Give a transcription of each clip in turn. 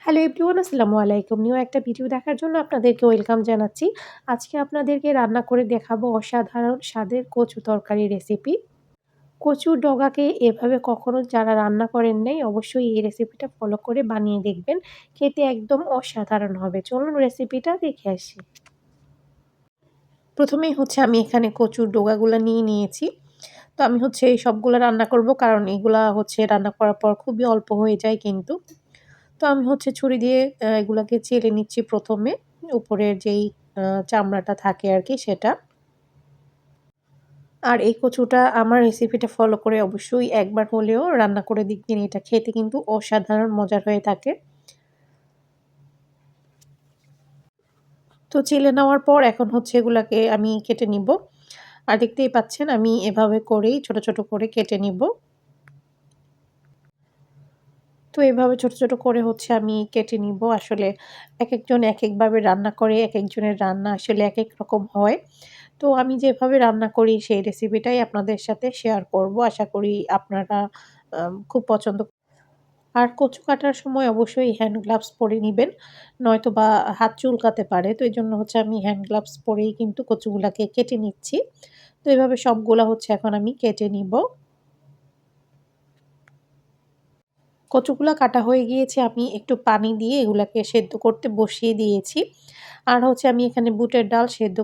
Hello everyone, আসসালামু আলাইকুম। New একটা ভিডিও দেখার জন্য আপনাদেরকে ওয়েলকাম জানাচ্ছি। আজকে আপনাদেরকে রান্না করে দেখাবো অসাধারণ স্বাদের কচু তরকারি রেসিপি। কচুর ডগাকে এভাবে কখনো যারা রান্না করেন নাই, অবশ্যই এই রেসিপিটা ফলো করে বানিয়ে দেখবেন। খেতে একদম অসাধারণ হবে। চলুন রেসিপিটা দেখে আসি। প্রথমেই আমি এখানে কচুর ডগাগুলা নিয়ে নিয়েছি। তো আমি এই সবগুলা রান্না করব, কারণ এগুলা রান্না করার পর খুবই অল্প হয়ে যায় কিন্তু। তো আমি ছুরি দিয়ে এগুলাকে চেলে নিচ্ছি প্রথমে। উপরের যেই চামড়াটা থাকে আরকি সেটা। আর এই কচুটা আমার রেসিপিটা ফলো করে অবশ্যই একবার হলেও রান্না করে দেখবেন। এটা খেতে কিন্তু অসাধারণ মজার হয়ে থাকে। তো চেলে নেওয়ার পর এখন এগুলাকে আমি কেটে নিব। আর দেখতেই পাচ্ছেন আমি এভাবে করেই ছোট, ছোট করে কেটে নিব। তো এভাবে ছোট, ছোট করে আমি কেটে নিব। আসলে একেকজন একেকভাবে রান্না করে, একেকজনের রান্না আসলে একেক রকম হয়। তো আমি যেভাবে রান্না করি সেই রেসিপিটাই আপনাদের সাথে শেয়ার করব। আশা করি আপনারা খুব পছন্দ। আর কচু কাটার সময় অবশ্যই হ্যান্ড গ্লাভস পরে নিবেন। নয়তোবা হাত চুলকাতে পারে। তো এজন্য আমি হ্যান্ড গ্লাভস পরেই কিন্তু কচুগুলাকে কেটে নিচ্ছি। তো এভাবে সবগুলা এখন আমি কেটে নিব। কচুগুলা কাটা হয়ে গিয়েছে। আমি একটু পানি দিয়ে এগুলাকে সেদ্ধ করতে বসিয়ে দিয়েছি। আর আমি এখানে বুটের ডাল সেদ্ধ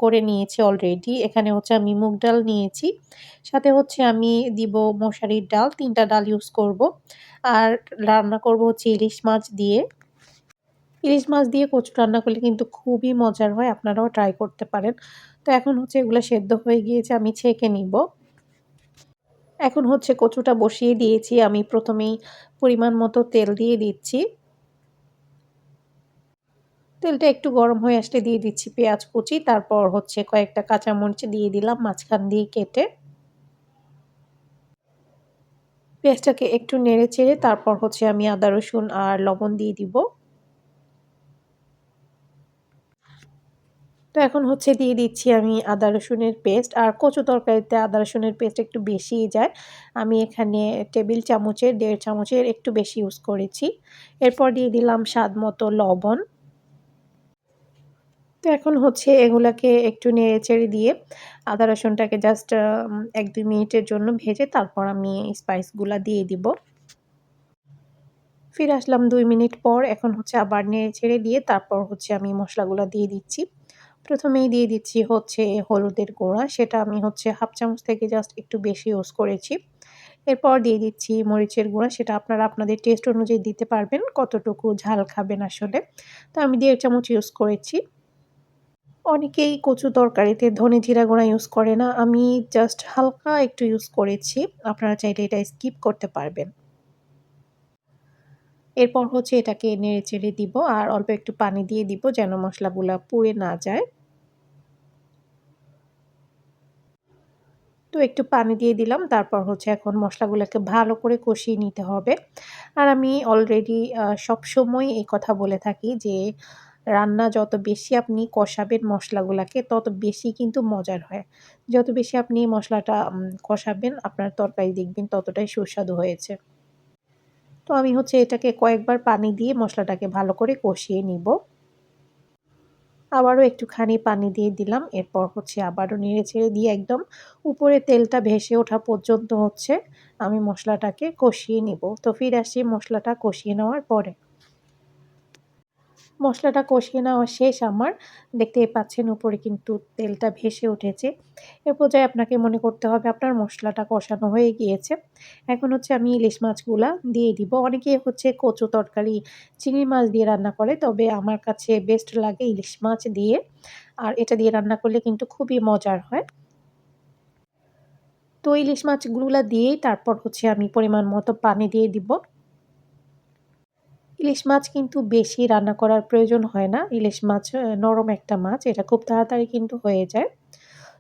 করে নিয়েছি অলরেডি। এখানে আমি মুগ ডাল নিয়েছি। সাথে আমি দিব মশারির ডাল, ৩ টা ডাল ইউজ করব। আর রান্না করব ইলিশ মাছ দিয়ে। ইলিশ মাছ দিয়ে কচু রান্না করলে কিন্তু খুবই মজার হয়। আপনারাও ট্রাই করতে পারেন। তো এখন এগুলা সেদ্ধ হয়ে গিয়েছে, আমি ছেঁকে নিব। এখন কচুটা বসিয়ে দিয়েছি। আমি প্রথমেই পরিমাণ মতো তেল দিয়ে দিচ্ছি। তেলটা একটু গরম হয়ে আসলে দিয়ে দিচ্ছি পেঁয়াজ কুচি। তারপর কয়েকটা কাঁচামরিচ দিয়ে দিলাম মাঝখান দিয়ে কেটে। পেঁয়াজটাকে একটু নেড়ে-চেড়ে তারপর আমি আদা, রসুন আর লবণ দিয়ে দিব। তো এখন দিয়ে দিচ্ছি আমি আদা রসুনের পেস্ট। আর কচু তরকারিতে আদা রসুনের পেস্ট একটু বেশিই যায়। আমি এখানে টেবিল চামচের ১.৫ চামচের একটু বেশি ইউজ করেছি। এরপর দিয়ে দিলাম স্বাদ মতো লবণ। তো এখন এগুলাকে একটু নেড়ে-চেড়ে দিয়ে আদা রসুনটাকে জাস্ট ১-২ মিনিটের জন্য ভেজে তারপর আমি স্পাইসগুলা দিয়ে দিব। ফিরে আসলাম ২ মিনিট পর। এখন আবার নেড়ে-চেড়ে দিয়ে তারপর আমি মসলাগুলা দিয়ে দিচ্ছি। প্রথমেই দিয়ে দিচ্ছি হলুদের গুঁড়া। সেটা আমি ১/২ চামচ থেকে জাস্ট একটু বেশি ইউজ করেছি। এরপর দিয়ে দিচ্ছি মরিচের গুঁড়া। সেটা আপনারা আপনাদের টেস্ট অনুযায়ী দিতে পারবেন, কতটুকু ঝাল খাবেন আসলে। তো আমি ১.৫ চামচ ইউজ করেছি। অনেকেই কচু তরকারিতে ধনে জিরা গুঁড়া ইউজ করে না। আমি জাস্ট হালকা একটু ইউজ করেছি। আপনারা চাইলে এটা স্কিপ করতে পারবেন। এরপর এটাকে নেড়ে-চেড়ে দিব আর অল্প একটু পানি দিয়ে দিব যেন মসলাগুলা পুড়ে না যায়। তো একটু পানি দিয়ে দিলাম। তারপর এখন মসলাগুলাকে ভালো করে কষিয়ে নিতে হবে। আর আমি অলরেডি সবসময় এই কথা বলে থাকি যে রান্না যত বেশি আপনি কষাবেন মসলাগুলাকে তত বেশি কিন্তু মজার হয়। যত বেশি আপনি মসলাটা কষাবেন আপনার তরকারি দেখবেন ততটাই সুস্বাদু হয়েছে। তো আমি এটাকে কয়েকবার পানি দিয়ে মসলাটাকে ভালো করে কষিয়ে নিব। আবারও একটুখানি পানি দিয়ে দিলাম। এরপর আবারও নেড়ে-চেড়ে দিয়ে একদম উপরে তেলটা ভেসে ওঠা পর্যন্ত আমি মসলাটাকে কষিয়ে নিব। তো ফিরে আসি মসলাটা কষিয়ে নেওয়ার পরে। মসলাটা কষিয়ে নেওয়া শেষ আমার। দেখতেই পাচ্ছেন উপরে কিন্তু তেলটা ভেসে উঠেছে। এ পর্যায়ে আপনাকে মনে করতে হবে আপনার মসলাটা কষানো হয়ে গিয়েছে। এখন আমি ইলিশ মাছগুলা দিয়ে দিব। অনেকেই কচু তরকারি চিংড়ি মাছ দিয়ে রান্না করে। তবে আমার কাছে বেস্ট লাগে ইলিশ মাছ দিয়ে। আর এটা দিয়ে রান্না করলে কিন্তু খুবই মজার হয়। তো ইলিশ মাছগুলা দিয়েই তারপর আমি পরিমাণ মতো পানি দিয়ে দিব। ইলিশ মাছ কিন্তু বেশি রান্না করার প্রয়োজন হয় না। ইলিশ মাছ নরম একটা মাছ। এটা খুব তাড়াতাড়ি কিন্তু হয়ে যায়।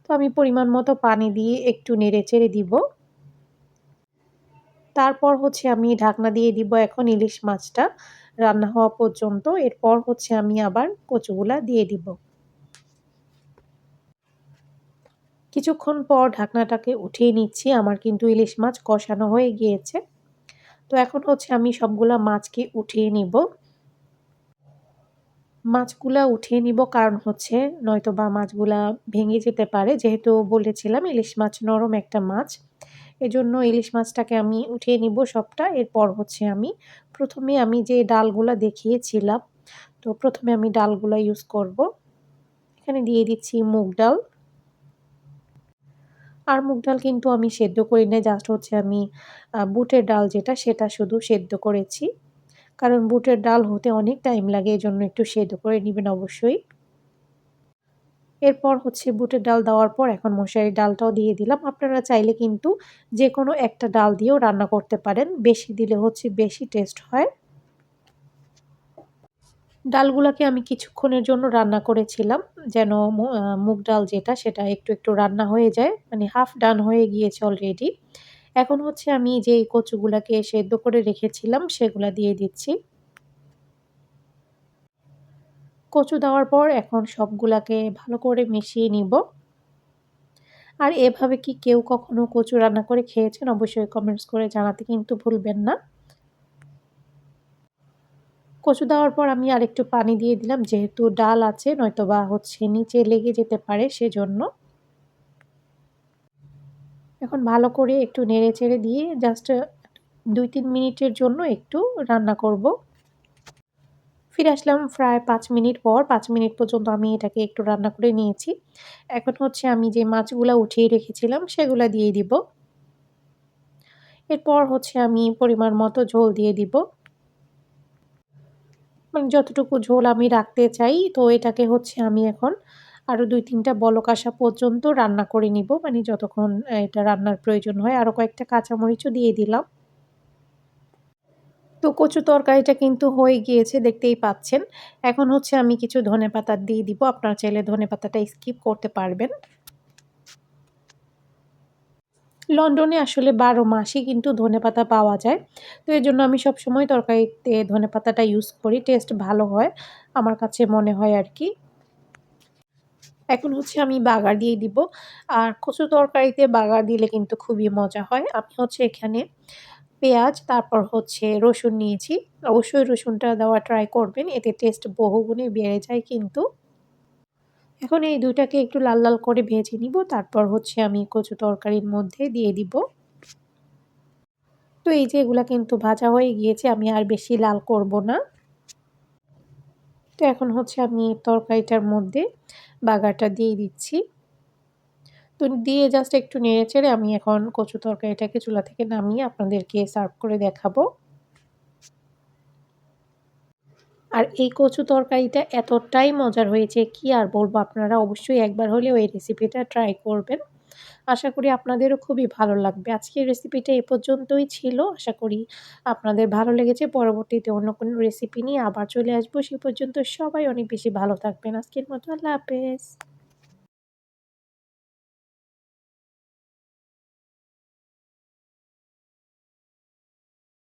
তো আমি পরিমাণ মতো পানি দিয়ে একটু নেড়ে-চেড়ে দিব। তারপর আমি ঢাকনা দিয়ে দিব এখন ইলিশ মাছটা রান্না হওয়া পর্যন্ত। এরপর আমি আবার কচুগুলা দিয়ে দিব। কিছুক্ষণ পর ঢাকনাটাকে উঠিয়ে নিচ্ছি। আমার কিন্তু ইলিশ মাছ কষানো হয়ে গিয়েছে। তো এখন আমি সবগুলা মাছকে উঠিয়ে নিব। মাছগুলা উঠিয়ে নিব কারণ হচ্ছে নয়তোবা মাছগুলা ভেঙে যেতে পারে। যেহেতু বলেছিলাম ইলিশ মাছ নরম একটা মাছ। এজন্য ইলিশ মাছটাকে আমি উঠিয়ে নিব সবটা। এরপর হচ্ছে আমি ১ম এ আমি যে ডালগুলা দেখিয়েছিলাম, তো ১ম এ আমি ডালগুলা ইউজ করব। এখানে দিয়ে দিচ্ছি মুগ ডাল। আর মুগ ডাল কিন্তু আমি সেদ্ধ করি নাই। জাস্ট হচ্ছে আমি বুটের ডাল যেটা সেটা শুধু সেদ্ধ করেছি। কারণ বুটের ডাল হতে অনেক টাইম লাগে এজন্য একটু সেদ্ধ করে নিবেন অবশ্যই। এরপর হচ্ছে বুটের ডাল দেওয়ার পর এখন মশারির ডালটাও দিয়ে দিলাম। আপনারা চাইলে কিন্তু যেকোনো একটা ডাল দিয়েও রান্না করতে পারেন। বেশি দিলে হচ্ছে বেশি টেস্ট হয়। ডালগুলাকে আমি কিছুক্ষণের জন্য রান্না করেছিলাম যেন মুগ ডাল যেটা সেটা একটু রান্না হয়ে যায়। মানে হাফ ডান হয়ে গিয়েছে অলরেডি। এখন হচ্ছে আমি যেই কচুগুলাকে সেদ্ধ করে রেখেছিলাম সেগুলা দিয়ে দিচ্ছি। কচু দেওয়ার পর এখন সবগুলাকে ভালো করে মিশিয়ে নিব। আর এভাবে কি কেউ কখনো কচু রান্না করে খেয়েছেন? অবশ্যই কমেন্টস করে জানাতে কিন্তু ভুলবেন না। কচু দেওয়ার পর আমি আরেকটু পানি দিয়ে দিলাম যেহেতু ডাল আছে নয়তোবা হচ্ছে নিচে লেগে যেতে পারে সেজন্য। এখন ভালো করে একটু নেড়েচেড়ে দিয়ে জাস্ট ২-৩ মিনিটের জন্য একটু রান্না করব। ফিরে আসলাম প্রায় ৫ মিনিট পর। ৫ মিনিট পর্যন্ত আমি এটাকে একটু রান্না করে নিয়েছি। এখন হচ্ছে আমি যে মাছগুলা উঠিয়ে রেখেছিলাম সেগুলা দিয়ে দিব। এরপর হচ্ছে আমি পরিমাণ মতো ঝোল দিয়ে দিব। মানে যতটুকু ঝোল আমি রাখতে চাই তো এটাকে হচ্ছে আমি এখন আরো ২-৩ টা বলক আসা পর্যন্ত রান্না করে নিব। মানে যতক্ষণ এটা রান্নার প্রয়োজন হয়। আরো কয়েকটা কাঁচামরিচও দিয়ে দিলাম। তো কচু তরকারিটা কিন্তু হয়ে গিয়েছে দেখতেই পাচ্ছেন। এখন হচ্ছে আমি কিছু ধনেপাতা দিয়ে দিব। আপনারা চাইলে ধনেপাতাটা স্কিপ করতে পারবেন। লন্ডনে আসলে ১২ মাসই কিন্তু ধনেপাতা পাওয়া যায়। তো এজন্য আমি সবসময় তরকারিতে ধনেপাতাটা ইউজ করি। টেস্ট ভালো হয়। আমার কাছে মনে হয় আরকি। এখন হচ্ছে আমি বাগার দিয়ে দিব। আর কচু তরকারিতে বাগার দিলে কিন্তু খুবই মজা হয়। আমি হচ্ছে এখানে পেঁয়াজ তারপর হচ্ছে রসুন নিয়েছি। অবশ্যই রসুনটা দেওয়া ট্রাই করবেন। এতে টেস্ট বহুগুণে বেড়ে যায় কিন্তু। এখন এই ২ টাকে একটু লাল করে ভেজে নিব। তারপর হচ্ছে আমি কচু তরকারির মধ্যে দিয়ে দিব। তো এই যে এগুলা কিন্তু ভাজা হয়ে গিয়েছে। আমি আর বেশি লাল করব না। তো এখন হচ্ছে আমি তরকারিটার মধ্যে বাগারটা দিয়ে দিচ্ছি। তো দিয়ে জাস্ট একটু নেড়েচেড়ে আমি এখন কচু তরকারিটাকে চুলা থেকে নামিয়ে আপনাদেরকে সার্ভ করে দেখাবো। আর এই কচু তরকারিটা এতটাই মজার হয়েছে কি আর বলবো আপনারা অবশ্যই একবার হলেও এই রেসিপিটা ট্রাই করবেন। আশা করি আপনাদেরও খুবই ভালো লাগবে। আজকের রেসিপিটা এ পর্যন্তই ছিল। আশা করি আপনাদের ভালো লেগেছে। পরবর্তীতে অন্য কোনো রেসিপি নিয়ে আবার চলে আসবো। সে পর্যন্ত সবাই অনেক বেশি ভালো থাকবেন। আজকের মতো আল্লাহ হাফেজ।